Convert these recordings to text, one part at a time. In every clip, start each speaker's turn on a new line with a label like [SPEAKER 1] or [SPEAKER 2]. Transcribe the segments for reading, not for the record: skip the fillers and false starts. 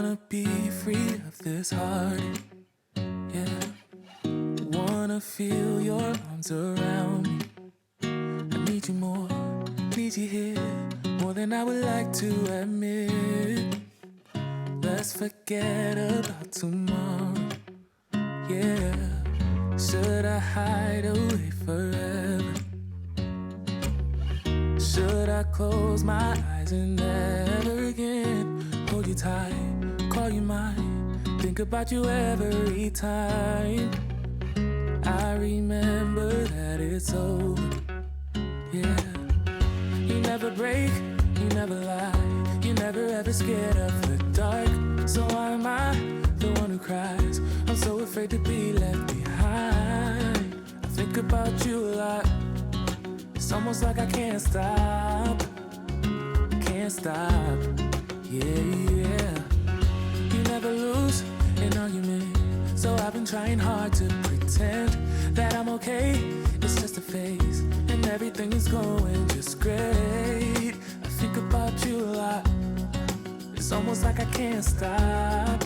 [SPEAKER 1] Wanna be free of this heart, yeah. Wanna feel your arms around me. I need you more, need you here, more than I would like to admit. Let's forget about tomorrow, yeah. Should I hide away forever? Should I close my eyes and never again hold you tight, call you mine, think about you every time? I remember that it's over, yeah. You never break, you never lie, you never ever scared of the dark. So why am I the one who cries? I'm so afraid to be left behind. I think about you a lot. It's almost like I can't stop, yeah, yeah. You never lose an argument, so I've been trying hard to pretend that I'm okay. It's just a phase, and everything is going just great. I think about you a lot. It's almost like I can't stop,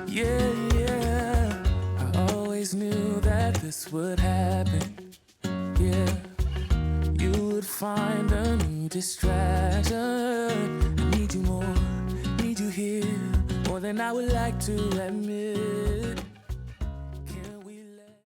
[SPEAKER 1] yeah, yeah. I always knew that this would happen, yeah. You would find a new distraction. I need you more, need you here, more than I would like to admit.